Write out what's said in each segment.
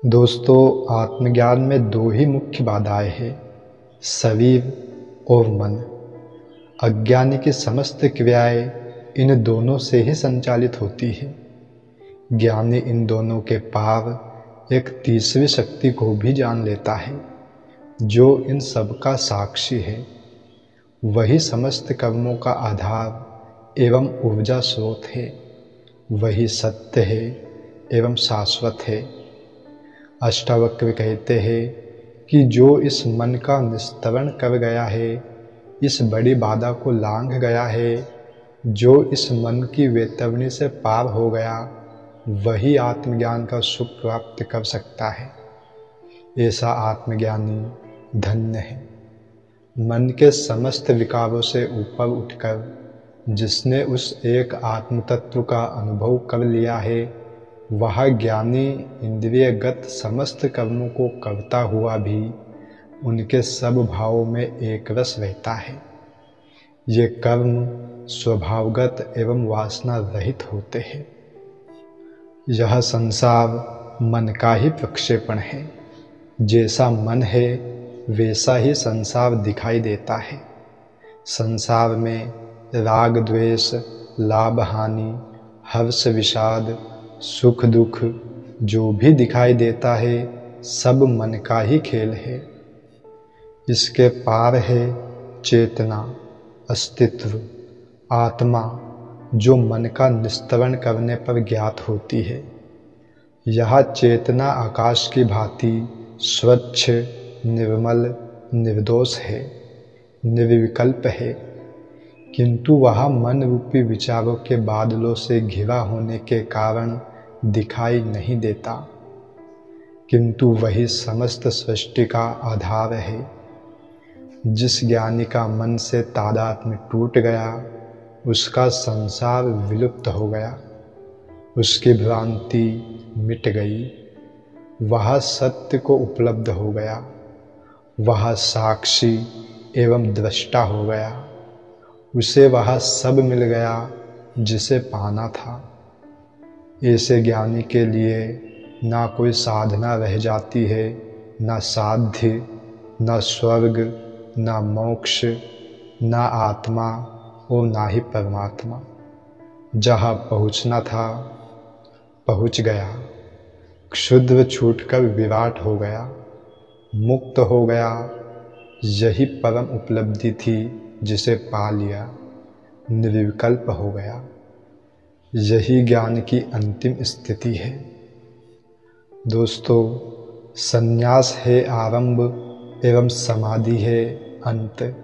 दोस्तों, आत्मज्ञान में दो ही मुख्य बाधाएं हैं, शरीर और मन। अज्ञानी की समस्त क्रियाएं इन दोनों से ही संचालित होती है। ज्ञानी इन दोनों के पार एक तीसरी शक्ति को भी जान लेता है, जो इन सब का साक्षी है। वही समस्त कर्मों का आधार एवं ऊर्जा स्रोत है। वही सत्य है एवं शाश्वत है। अष्टावक्र कहते हैं कि जो इस मन का निस्तरण कर गया है, इस बड़ी बाधा को लांघ गया है, जो इस मन की वैतरणी से पार हो गया, वही आत्मज्ञान का सुख प्राप्त कर सकता है। ऐसा आत्मज्ञानी धन्य है। मन के समस्त विकारों से ऊपर उठकर जिसने उस एक आत्म तत्व का अनुभव कर लिया है, वह ज्ञानी इंद्रियगत समस्त कर्मों को करता हुआ भी उनके सब भावों में एक रस रहता है। ये कर्म स्वभावगत एवं वासना रहित होते हैं। यह संसार मन का ही प्रक्षेपण है। जैसा मन है वैसा ही संसार दिखाई देता है। संसार में राग द्वेष, लाभ हानि, हर्ष विषाद, सुख दुख जो भी दिखाई देता है, सब मन का ही खेल है। इसके पार है चेतना, अस्तित्व, आत्मा, जो मन का निस्तरण करने पर ज्ञात होती है। यह चेतना आकाश की भांति स्वच्छ, निर्मल, निर्दोष है, निर्विकल्प है, किंतु वह मन रूपी विचारों के बादलों से घिरा होने के कारण दिखाई नहीं देता। किंतु वही समस्त सृष्टि का आधार है। जिस ज्ञानी का मन से तादात्म्य टूट गया, उसका संसार विलुप्त हो गया, उसकी भ्रांति मिट गई, वह सत्य को उपलब्ध हो गया, वह साक्षी एवं दृष्टा हो गया, उसे वह सब मिल गया जिसे पाना था। ऐसे ज्ञानी के लिए ना कोई साधना रह जाती है, ना साध्य, ना स्वर्ग, ना मोक्ष, ना आत्मा और ना ही परमात्मा। जहाँ पहुँचना था पहुँच गया, क्षुद्र छूटकर विराट हो गया, मुक्त हो गया। यही परम उपलब्धि थी जिसे पा लिया, निर्विकल्प हो गया। यही ज्ञान की अंतिम स्थिति है। दोस्तों, संन्यास है आरंभ एवं समाधि है अंत।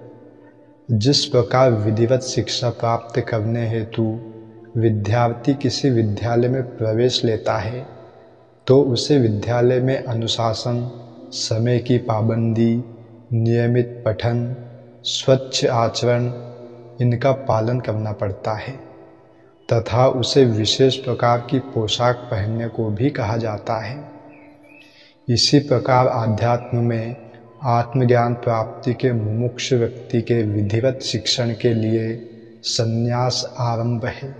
जिस प्रकार विधिवत शिक्षा प्राप्त करने हेतु विद्यार्थी किसी विद्यालय में प्रवेश लेता है, तो उसे विद्यालय में अनुशासन, समय की पाबंदी, नियमित पठन, स्वच्छ आचरण, इनका पालन करना पड़ता है तथा उसे विशेष प्रकार की पोशाक पहनने को भी कहा जाता है। इसी प्रकार आध्यात्म में आत्मज्ञान प्राप्ति के मुमुक्षु व्यक्ति के विधिवत शिक्षण के लिए संन्यास आरंभ है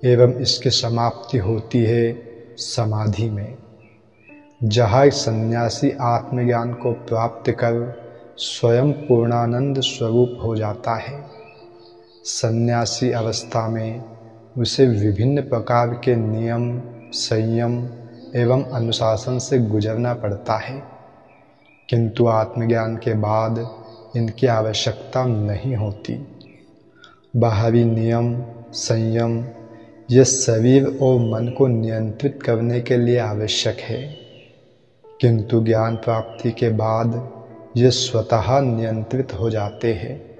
एवं इसकी समाप्ति होती है समाधि में, जहाँ सन्यासी आत्मज्ञान को प्राप्त कर स्वयं पूर्णानंद स्वरूप हो जाता है। सन्यासी अवस्था में उसे विभिन्न प्रकार के नियम, संयम एवं अनुशासन से गुजरना पड़ता है, किंतु आत्मज्ञान के बाद इनकी आवश्यकता नहीं होती। बाहरी नियम, संयम ये शरीर और मन को नियंत्रित करने के लिए आवश्यक है, किंतु ज्ञान प्राप्ति के बाद ये स्वतः नियंत्रित हो जाते हैं।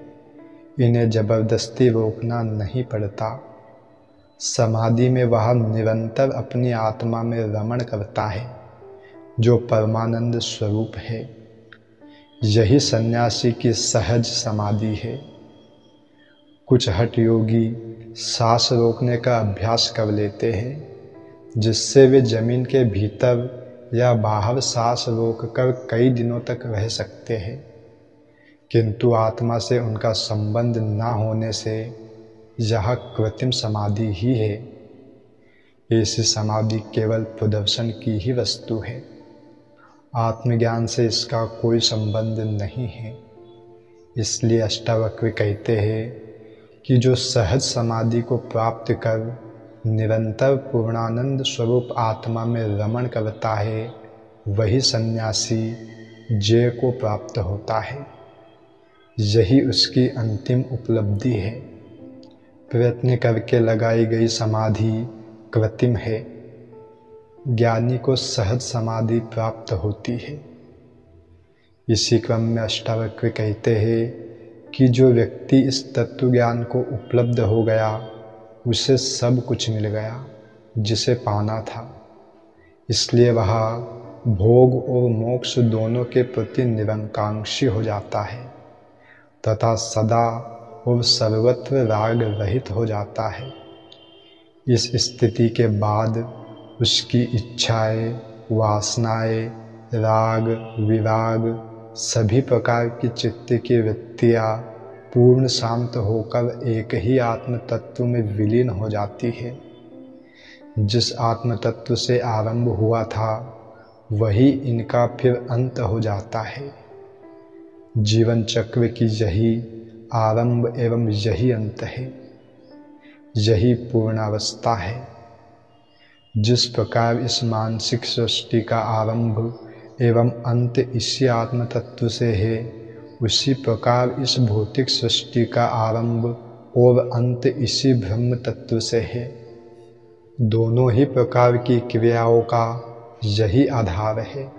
इन्हें जबरदस्ती रोकना नहीं पड़ता। समाधि में वह निरंतर अपनी आत्मा में रमण करता है, जो परमानंद स्वरूप है। यही सन्यासी की सहज समाधि है। कुछ हठ योगी सांस रोकने का अभ्यास कर लेते हैं, जिससे वे जमीन के भीतर या बाहर सांस रोककर कई दिनों तक रह सकते हैं, किंतु आत्मा से उनका संबंध न होने से यह कृत्रिम समाधि ही है। ऐसी समाधि केवल प्रदर्शन की ही वस्तु है। आत्मज्ञान से इसका कोई संबंध नहीं है। इसलिए अष्टावक्र कहते हैं कि जो सहज समाधि को प्राप्त कर निरंतर पूर्णानंद स्वरूप आत्मा में रमण करता है, वही सन्यासी जय को प्राप्त होता है। यही उसकी अंतिम उपलब्धि है। प्रयत्न करके लगाई गई समाधि कृत्रिम है। ज्ञानी को सहज समाधि प्राप्त होती है। इसी क्रम में अष्टावक्र कहते हैं कि जो व्यक्ति इस तत्व ज्ञान को उपलब्ध हो गया, उसे सब कुछ मिल गया जिसे पाना था। इसलिए वह भोग और मोक्ष दोनों के प्रति निरंकांक्षी हो जाता है तथा सदा और सर्वत्र राग रहित हो जाता है। इस स्थिति के बाद उसकी इच्छाएं, वासनाएं, राग, विराग, सभी प्रकार की चित्त की वृत्तियाँ पूर्ण शांत होकर एक ही आत्म तत्व में विलीन हो जाती है। जिस आत्म तत्व से आरंभ हुआ था, वही इनका फिर अंत हो जाता है। जीवन चक्र की यही आरंभ एवं यही अंत है। यही पूर्णावस्था है। जिस प्रकार इस मानसिक सृष्टि का आरंभ एवं अंत इसी आत्म तत्व से है, उसी प्रकार इस भौतिक सृष्टि का आरंभ और अंत इसी ब्रह्म तत्व से है। दोनों ही प्रकार की क्रियाओं का यही आधार है।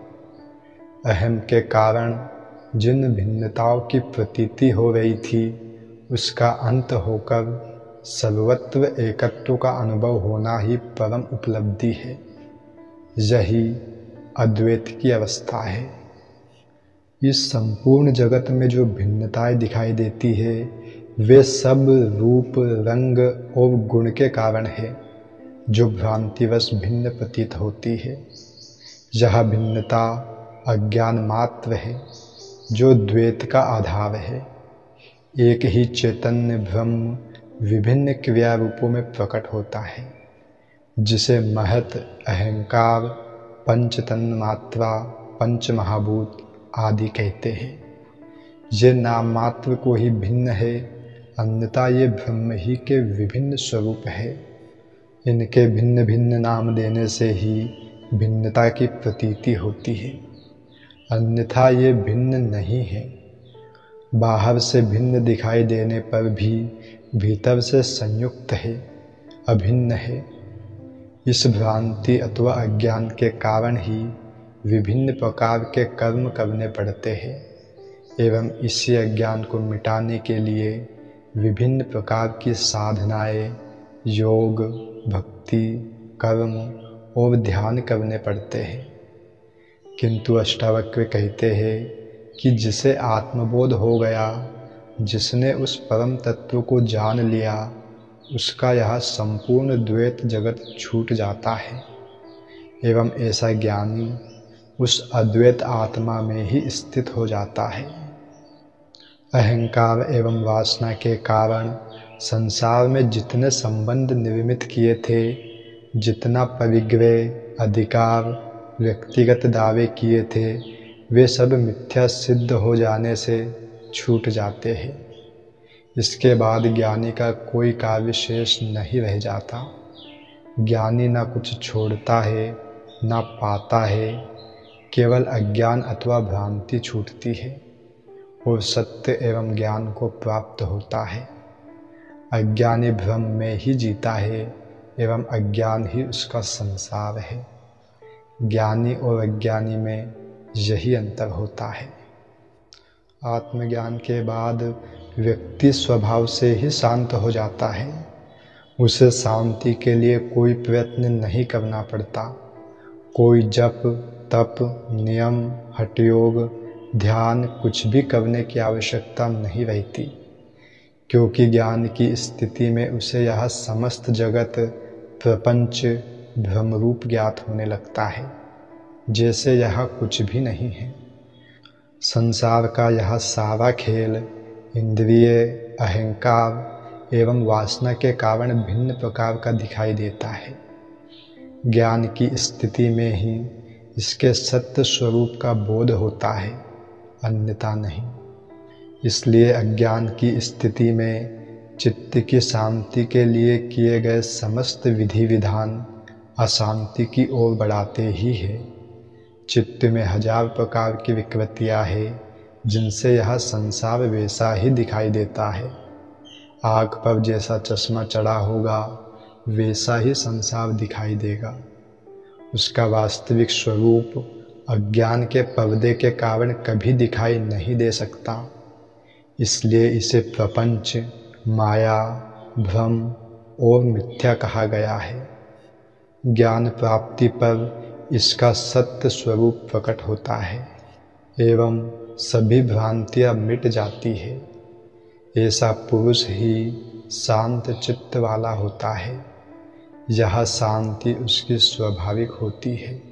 अहम के कारण जिन भिन्नताओं की प्रतीति हो रही थी, उसका अंत होकर सर्वत्र एकत्व का अनुभव होना ही परम उपलब्धि है। यही अद्वैत की अवस्था है। इस संपूर्ण जगत में जो भिन्नताएं दिखाई देती है, वे सब रूप, रंग और गुण के कारण है, जो भ्रांतिवश भिन्न प्रतीत होती है। यह भिन्नता अज्ञान मात्र है, जो द्वैत का आधार है। एक ही चैतन्य ब्रह्म विभिन्न क्रिया रूपों में प्रकट होता है, जिसे महत, अहंकार, पंच तन्मात्रा, पंच महाभूत आदि कहते हैं। ये नाम मात्र को ही भिन्न है, अन्यथा ये ब्रह्म ही के विभिन्न स्वरूप है। इनके भिन्न भिन्न नाम देने से ही भिन्नता की प्रतीति होती है, अन्यथा ये भिन्न नहीं है। बाहर से भिन्न दिखाई देने पर भी भीतर से संयुक्त है, अभिन्न है। इस भ्रांति अथवा अज्ञान के कारण ही विभिन्न प्रकार के कर्म करने पड़ते हैं एवं इसी अज्ञान को मिटाने के लिए विभिन्न प्रकार की साधनाएं, योग, भक्ति, कर्म और ध्यान करने पड़ते हैं। किंतु अष्टावक्र कहते हैं कि जिसे आत्मबोध हो गया, जिसने उस परम तत्व को जान लिया, उसका यह संपूर्ण द्वैत जगत छूट जाता है एवं ऐसा ज्ञानी उस अद्वैत आत्मा में ही स्थित हो जाता है। अहंकार एवं वासना के कारण संसार में जितने संबंध निर्मित किए थे, जितना परिग्रह, अधिकार, व्यक्तिगत दावे किए थे, वे सब मिथ्या सिद्ध हो जाने से छूट जाते हैं। इसके बाद ज्ञानी का कोई कार्य शेष नहीं रह जाता। ज्ञानी ना कुछ छोड़ता है, ना पाता है, केवल अज्ञान अथवा भ्रांति छूटती है और सत्य एवं ज्ञान को प्राप्त होता है। अज्ञानी भ्रम में ही जीता है एवं अज्ञान ही उसका संसार है। ज्ञानी और अज्ञानी में यही अंतर होता है। आत्मज्ञान के बाद व्यक्ति स्वभाव से ही शांत हो जाता है। उसे शांति के लिए कोई प्रयत्न नहीं करना पड़ता। कोई जप, तप, नियम, हठयोग, ध्यान कुछ भी करने की आवश्यकता नहीं रहती, क्योंकि ज्ञान की स्थिति में उसे यह समस्त जगत, प्रपंच भ्रमरूप ज्ञात होने लगता है, जैसे यह कुछ भी नहीं है। संसार का यह सारा खेल इंद्रिय, अहंकार एवं वासना के कारण भिन्न प्रकार का दिखाई देता है। ज्ञान की स्थिति में ही इसके सत्य स्वरूप का बोध होता है, अन्यथा नहीं। इसलिए अज्ञान की स्थिति में चित्त की शांति के लिए किए गए समस्त विधि विधान अशांति की ओर बढ़ाते ही है। चित्त में हजार प्रकार की विकृतियाँ हैं, जिनसे यह संसार वैसा ही दिखाई देता है। आँख पर जैसा चश्मा चढ़ा होगा, वैसा ही संसार दिखाई देगा। उसका वास्तविक स्वरूप अज्ञान के पर्दे के कारण कभी दिखाई नहीं दे सकता। इसलिए इसे प्रपंच, माया, भ्रम और मिथ्या कहा गया है। ज्ञान प्राप्ति पर इसका सत्य स्वरूप प्रकट होता है एवं सभी भ्रांतियां मिट जाती है। ऐसा पुरुष ही शांत चित्त वाला होता है। यह शांति उसकी स्वाभाविक होती है।